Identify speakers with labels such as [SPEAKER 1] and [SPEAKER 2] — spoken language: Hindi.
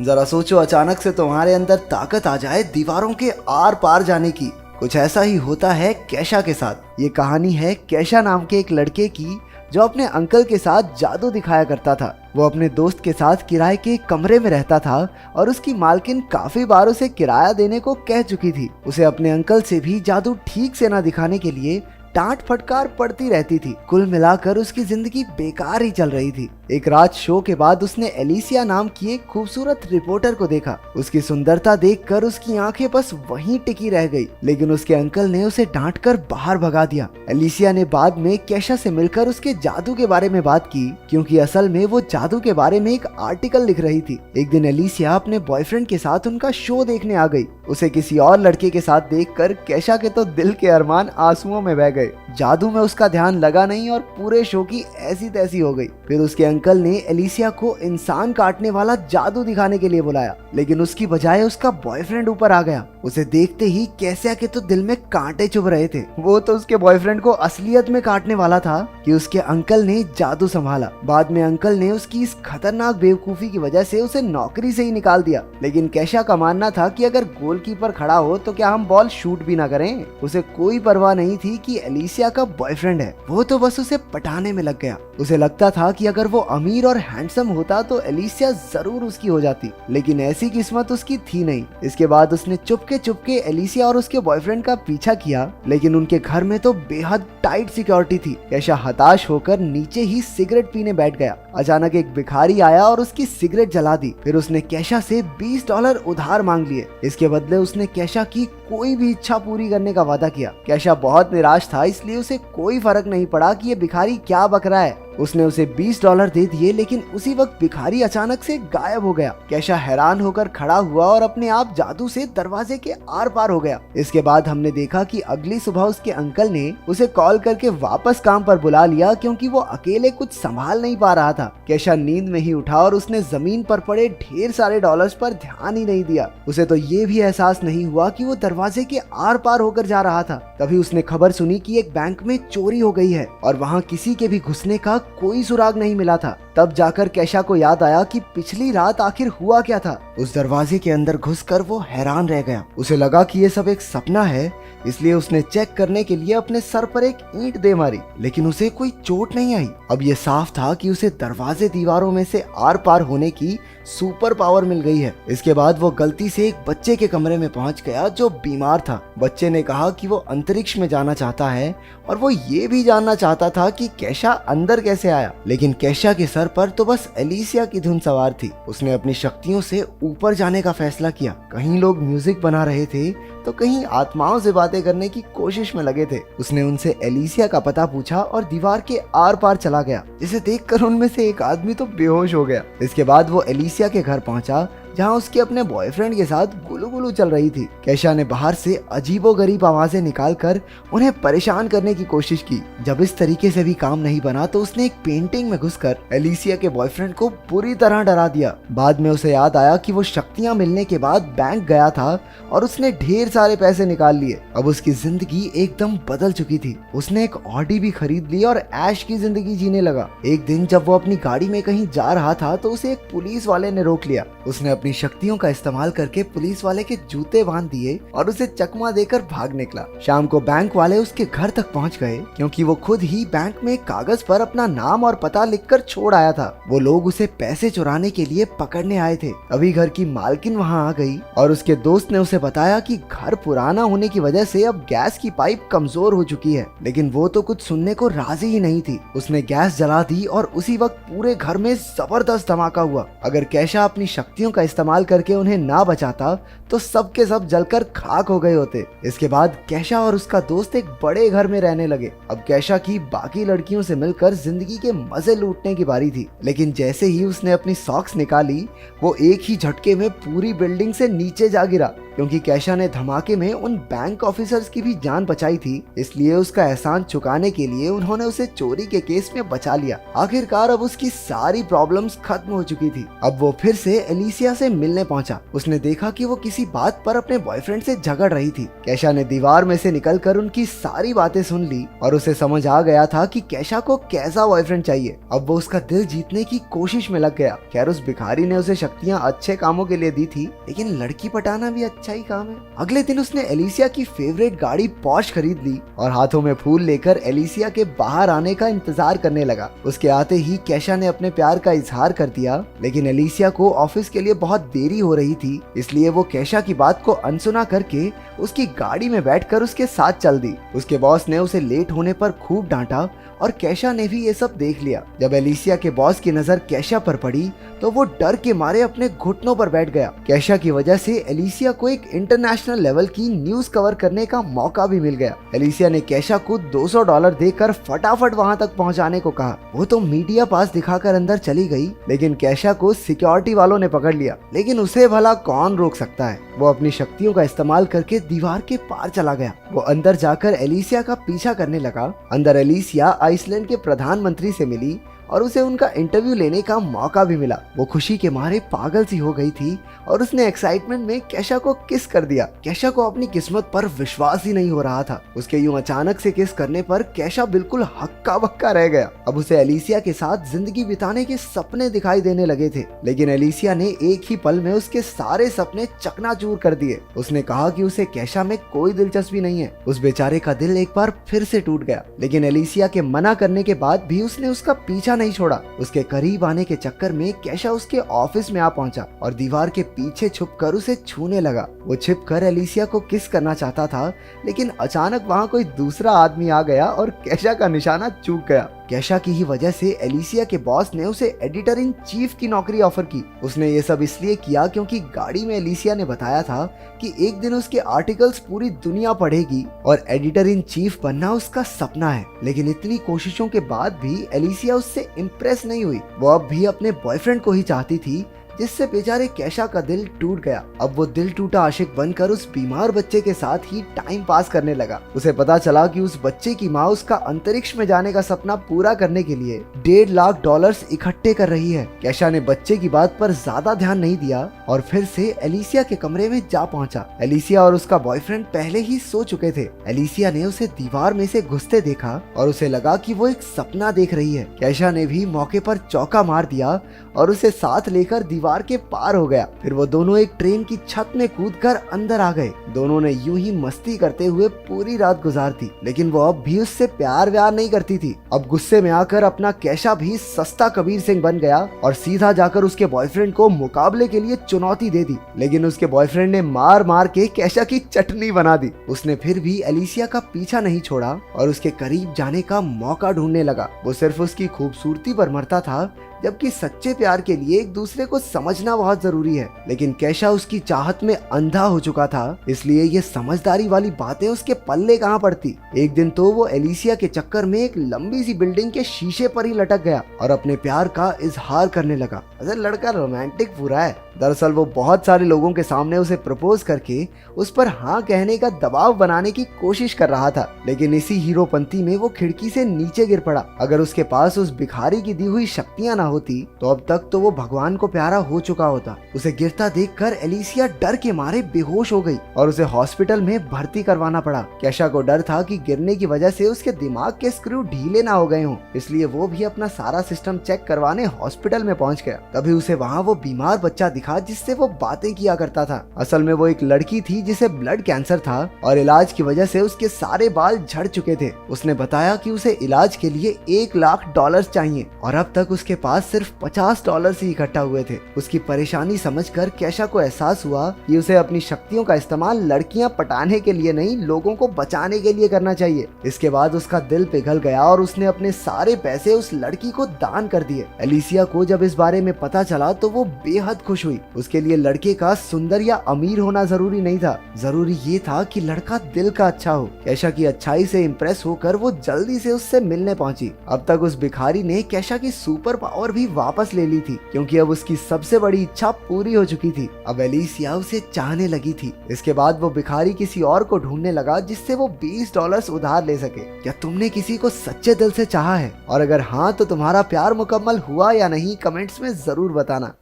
[SPEAKER 1] जरा सोचो, अचानक से तुम्हारे अंदर ताकत आ जाए दीवारों के आर पार जाने की। कुछ ऐसा ही होता है कैशा के साथ। ये कहानी है कैशा नाम के एक लड़के की जो अपने अंकल के साथ जादू दिखाया करता था। वो अपने दोस्त के साथ किराए के एक कमरे में रहता था और उसकी मालकिन काफी बार उसे किराया देने को कह चुकी थी। उसे अपने अंकल से भी जादू ठीक से न दिखाने के लिए डांट फटकार पड़ती रहती थी। कुल मिलाकर उसकी जिंदगी बेकार ही चल रही थी। एक रात शो के बाद उसने एलिसिया नाम की एक खूबसूरत रिपोर्टर को देखा। उसकी सुंदरता देखकर उसकी आंखें बस वहीं टिकी रह गई, लेकिन उसके अंकल ने उसे डांटकर बाहर भगा दिया। एलिसिया ने बाद में कैशा से मिलकर उसके जादू के बारे में बात की, क्योंकि असल में वो जादू के बारे में एक आर्टिकल लिख रही थी। एक दिन एलिसिया अपने बॉयफ्रेंड के साथ उनका शो देखने आ गई। उसे किसी और लड़के के साथ देखकर कैशा के तो दिल के अरमान आंसुओं में बह गए। जादू में उसका ध्यान लगा नहीं और पूरे शो की ऐसी तैसी हो गई। फिर उसके अंकल ने एलिसिया को इंसान काटने वाला जादू दिखाने के लिए बुलाया, लेकिन उसकी बजाय उसका बॉयफ्रेंड ऊपर आ गया। उसे देखते ही कैसिया के तो दिल में कांटे चुभ रहे थे। वो तो उसके बॉयफ्रेंड को असलियत में काटने वाला था कि उसके अंकल ने जादू संभाला। बाद में अंकल ने उसकी इस खतरनाक बेवकूफी की वजह से उसे नौकरी से ही निकाल दिया। लेकिन कैशा का मानना था कि अगर गोलकीपर खड़ा हो तो क्या हम बॉल शूट भी ना करें। उसे कोई परवाह नहीं थी कि एलिसिया का बॉयफ्रेंड है, वो तो बस उसे पटाने में लग गया। उसे लगता था कि अगर वो अमीर और हैंडसम होता तो एलिसिया जरूर उसकी हो जाती, लेकिन ऐसी किस्मत उसकी थी नहीं। इसके बाद उसने चुपके एलिसिया और उसके बॉयफ्रेंड का पीछा किया, लेकिन उनके घर में तो बेहद टाइट सिक्योरिटी थी। कैशा हताश होकर नीचे ही सिगरेट पीने बैठ गया। अचानक एक भिखारी आया और उसकी सिगरेट जला दी। फिर उसने कैशा से $20 उधार मांग लिए। इसके बदले उसने कैशा की कोई भी इच्छा पूरी करने का वादा किया। कैशा बहुत निराश था, इसलिए उसे कोई फर्क नहीं पड़ा कि ये भिखारी क्या बक रहा है। उसने उसे $20 दे दिए, लेकिन उसी वक्त भिखारी अचानक से गायब हो गया। कैशा हैरान होकर खड़ा हुआ और अपने आप जादू से दरवाजे के आर पार हो गया। इसके बाद हमने देखा कि अगली सुबह उसके अंकल ने उसे कॉल करके वापस काम पर बुला लिया, क्योंकि वो अकेले कुछ संभाल नहीं पा रहा था। कैशा नींद में ही उठा और उसने जमीन पर पड़े ढेर सारे डॉलर्स पर ध्यान ही नहीं दिया। उसे तो ये भी एहसास नहीं हुआ कि वो दरवाजे के आर पार होकर जा रहा था। तभी उसने खबर सुनी कि एक बैंक में चोरी हो गई है और वहाँ किसी के भी घुसने का कोई सुराग नहीं मिला था। तब जाकर कैशा को याद आया कि पिछली रात आखिर हुआ क्या था। उस दरवाजे के अंदर घुसकर वो हैरान रह गया। उसे लगा कि ये सब एक सपना है, इसलिए उसने चेक करने के लिए अपने सर पर एक ईंट दे मारी, लेकिन उसे कोई चोट नहीं आई। अब ये साफ था कि उसे दरवाजे दीवारों में से आर पार होने की सुपर पावर मिल गई है। इसके बाद वो गलती से एक बच्चे के कमरे में पहुंच गया जो बीमार था। बच्चे ने कहा कि वो अंतरिक्ष में जाना चाहता है और वो ये भी जानना चाहता था कि कैशा अंदर कैसे आया। लेकिन कैशा के सर पर तो बस एलिसिया की धुन सवार थी। उसने अपनी शक्तियों से ऊपर जाने का फैसला किया। कहीं लोग म्यूजिक बना रहे थे तो कहीं आत्माओं से बातें करने की कोशिश में लगे थे। उसने उनसे एलिसिया का पता पूछा और दीवार के आर पार चला गया, जिसे देखकर उनमें से एक आदमी तो बेहोश हो गया। इसके बाद वो एलिसिया के घर पहुंचा, जहां उसके अपने बॉयफ्रेंड के साथ गुलुगुलू चल रही थी। कैशा ने बाहर से अजीबोगरीब आवाजें निकालकर उन्हें परेशान करने की कोशिश की। जब इस तरीके से भी काम नहीं बना तो उसने एक पेंटिंग में घुसकर एलिसिया के बॉयफ्रेंड को बुरी तरह डरा दिया। बाद में उसे याद आया कि वो शक्तियां मिलने के बाद बैंक गया था और उसने ढेर सारे पैसे निकाल लिए। अब उसकी जिंदगी एकदम बदल चुकी थी। उसने एक ऑडी भी खरीद ली और ऐश की जिंदगी जीने लगा। एक दिन जब वो अपनी गाड़ी में कहीं जा रहा था तो उसे एक पुलिस वाले ने रोक लिया। उसने अपनी शक्तियों का इस्तेमाल करके पुलिस वाले के जूते बांध दिए और उसे चकमा देकर भाग निकला। शाम को बैंक वाले उसके घर तक पहुंच गए, क्योंकि वो खुद ही बैंक में एक कागज पर अपना नाम और पता लिखकर छोड़ आया था। वो लोग उसे पैसे चुराने के लिए पकड़ने आए थे। अभी घर की मालकिन वहां आ गई और उसके दोस्त ने उसे बताया कि घर पुराना होने की वजह से अब गैस की पाइप कमजोर हो चुकी है, लेकिन वो तो कुछ सुनने को राजी ही नहीं थी। उसने गैस जला दी और उसी वक्त पूरे घर में जबरदस्त धमाका हुआ। अगर कैशा अपनी शक्तियों का इस्तेमाल करके उन्हें ना बचाता तो सब के सब जलकर खाक हो गए होते। इसके बाद कैशा और उसका दोस्त एक बड़े घर में रहने लगे। अब कैशा की बाकी लड़कियों से मिलकर जिंदगी के मजे लूटने की बारी थी, लेकिन जैसे ही उसने अपनी सॉक्स निकाली वो एक ही झटके में पूरी बिल्डिंग से नीचे जा गिरा। क्योंकि कैशा ने धमाके में उन बैंक ऑफिसर्स की भी जान बचाई थी, इसलिए उसका एहसान चुकाने के लिए उन्होंने उसे चोरी के केस में बचा लिया। आखिरकार अब उसकी सारी प्रॉब्लम्स खत्म हो चुकी थी। अब वो फिर से एलिसिया से मिलने पहुंचा। उसने देखा कि वो किसी बात पर अपने बॉयफ्रेंड से झगड़ रही थी। कैशा ने दीवार में से निकलकर उनकी सारी बातें सुन ली और उसे समझ आ गया था कि कैशा को कैसा बॉयफ्रेंड चाहिए। अब वो उसका दिल जीतने की कोशिश में लग गया। खैर, उस भिखारी ने उसे शक्तियां अच्छे कामों के लिए दी थी, लेकिन लड़की पटाना भी अच्छा ही काम है। अगले दिन उसने एलिसिया की फेवरेट गाड़ी पॉर्श खरीद ली और हाथों में फूल लेकर एलिसिया के बाहर आने का इंतजार करने लगा। उसके आते ही कैशा ने अपने प्यार का इजहार कर दिया, लेकिन एलिसिया को ऑफिस के लिए बहुत देरी हो रही थी, इसलिए वो कैशा की बात को अनसुना करके उसकी गाड़ी में बैठकर उसके साथ चल दी। उसके बॉस ने उसे लेट होने पर खूब डांटा और कैशा ने भी ये सब देख लिया। जब एलिसिया के बॉस की नजर कैशा पर पड़ी तो वो डर के मारे अपने घुटनों पर बैठ गया। कैशा की वजह से एलिसिया को एक इंटरनेशनल लेवल की न्यूज कवर करने का मौका भी मिल गया। एलिसिया ने कैशा को $200 देकर फटाफट वहां तक पहुंचाने को कहा। वो तो मीडिया पास दिखाकर अंदर चली गई, लेकिन कैशा को सिक्योरिटी वालों ने पकड़ लिया। लेकिन उसे भला कौन रोक सकता है। वो अपनी शक्तियों का इस्तेमाल करके दीवार के पार चला गया। वो अंदर जाकर एलिसिया का पीछा करने लगा। अंदर एलिसिया आइसलैंड के प्रधानमंत्री से मिली और उसे उनका इंटरव्यू लेने का मौका भी मिला। वो खुशी के मारे पागल सी हो गई थी और उसने एक्साइटमेंट में कैशा को किस कर दिया। कैशा को अपनी किस्मत पर विश्वास ही नहीं हो रहा था। उसके यूं अचानक से किस करने पर कैशा बिल्कुल हक्का बक्का रह गया। अब उसे एलिसिया के साथ जिंदगी बिताने के सपने दिखाई देने लगे थे, लेकिन एलिसिया ने एक ही पल में उसके सारे सपने चकनाचूर कर दिए। उसने कहा कि उसे कैशा में कोई दिलचस्पी नहीं है। उस बेचारे का दिल एक बार फिर से टूट गया, लेकिन एलिसिया के मना करने के बाद भी उसने उसका पीछा नहीं छोड़ा। उसके करीब आने के चक्कर में कैशा उसके ऑफिस में आ पहुंचा और दीवार के पीछे छुपकर उसे छूने लगा। वो छिपकर एलिसिया को किस करना चाहता था, लेकिन अचानक वहां कोई दूसरा आदमी आ गया और कैशा का निशाना चूक गया। कैशा की ही वजह से एलिसिया के बॉस ने उसे एडिटर इन चीफ की नौकरी ऑफर की। उसने ये सब इसलिए किया क्योंकि गाड़ी में एलिसिया ने बताया था कि एक दिन उसके आर्टिकल्स पूरी दुनिया पढ़ेगी और एडिटर इन चीफ बनना उसका सपना है। लेकिन इतनी कोशिशों के बाद भी एलिसिया उससे इम्प्रेस नहीं हुई। वो अब भी अपने बॉयफ्रेंड को ही चाहती थी, जिससे बेचारे कैशा का दिल टूट गया। अब वो दिल टूटा आशिक बनकर उस बीमार बच्चे के साथ ही टाइम पास करने लगा। उसे पता चला कि उस बच्चे की माँ उसका अंतरिक्ष में जाने का सपना पूरा करने के लिए $1.5 लाख इकट्ठे कर रही है। कैशा ने बच्चे की बात पर ज्यादा ध्यान नहीं दिया और फिर से एलिसिया के कमरे में जा पहुंचा। एलिसिया और उसका बॉयफ्रेंड पहले ही सो चुके थे। एलिसिया ने उसे दीवार में से घुसते देखा और उसे लगा कि वो एक सपना देख रही है। कैशा ने भी मौके पर चौका मार दिया और उसे साथ लेकर दीवार के पार हो गया। फिर वो दोनों एक ट्रेन की छत में कूदकर अंदर आ गए। दोनों ने यूं ही मस्ती करते हुए पूरी रात गुजार दी, लेकिन वो अब भी उससे प्यार व्यार नहीं करती थी। अब गुस्से में आकर अपना कैशा भी सस्ता कबीर सिंह बन गया और सीधा जाकर उसके बॉयफ्रेंड को मुकाबले के लिए चुनौती दे दी। लेकिन उसके बॉयफ्रेंड ने मार मार के कैशा की चटनी बना दी। उसने फिर भी एलिसिया का पीछा नहीं छोड़ा और उसके करीब जाने का मौका ढूंढने लगा। वो सिर्फ उसकी खूबसूरती पर मरता था, जबकि सच्चे प्यार के लिए एक दूसरे को समझना बहुत जरूरी है। लेकिन कैशा उसकी चाहत में अंधा हो चुका था, इसलिए ये समझदारी वाली बातें उसके पल्ले कहाँ पड़ती। एक दिन तो वो एलिसिया के चक्कर में एक लंबी सी बिल्डिंग के शीशे पर ही लटक गया और अपने प्यार का इजहार करने लगा। अरे लड़का रोमांटिक पूरा है। दरअसल वो बहुत सारे लोगों के सामने उसे प्रपोज करके उस पर हाँ कहने का दबाव बनाने की कोशिश कर रहा था, लेकिन इसी हीरोपंती में वो खिड़की से नीचे गिर पड़ा। अगर उसके पास उस भिखारी की दी हुई शक्तियां ना होती तो अब तक तो वो भगवान को प्यारा हो चुका होता। उसे गिरता देखकर एलिसिया डर के मारे बेहोश हो गई और उसे हॉस्पिटल में भर्ती करवाना पड़ा। कैशा को डर था कि गिरने की वजह से उसके दिमाग के स्क्रू ढीले ना हो गए हों, इसलिए वो भी अपना सारा सिस्टम चेक करवाने हॉस्पिटल में पहुंच गया। तभी उसे वहाँ वो बीमार बच्चा दिखा जिससे वो बातें किया करता था। असल में वो एक लड़की थी जिसे ब्लड कैंसर था और इलाज की वजह से उसके सारे बाल झड़ चुके थे। उसने बताया कि उसे इलाज के लिए $1 लाख चाहिए और अब तक उसके पास सिर्फ $50 ही इकट्ठा हुए थे। उसकी परेशानी समझकर कैशा को एहसास हुआ कि उसे अपनी शक्तियों का इस्तेमाल लड़कियां पटाने के लिए नहीं, लोगों को बचाने के लिए करना चाहिए। इसके बाद उसका दिल पिघल गया और उसने अपने सारे पैसे उस लड़की को दान कर दिए। एलिसिया को जब इस बारे में पता चला तो वो बेहद खुश हुई। उसके लिए लड़के का सुंदर या अमीर होना जरूरी नहीं था, जरूरी ये था कि लड़का दिल का अच्छा हो। कैशा की अच्छाई से इम्प्रेस होकर वो जल्दी से उससे मिलने पहुंची। अब तक उस भिखारी ने कैशा की सुपर पावर भी वापस ले ली थी, क्योंकि अब उसकी सबसे बड़ी इच्छा पूरी हो चुकी थी। अब एलिसिया उसे चाहने लगी थी। इसके बाद वो भिखारी किसी और को ढूंढने लगा जिससे वो $20 उधार ले सके। क्या तुमने किसी को सच्चे दिल से चाहा है? और अगर हाँ तो तुम्हारा प्यार मुकम्मल हुआ या नहीं, कमेंट्स में जरूर बताना।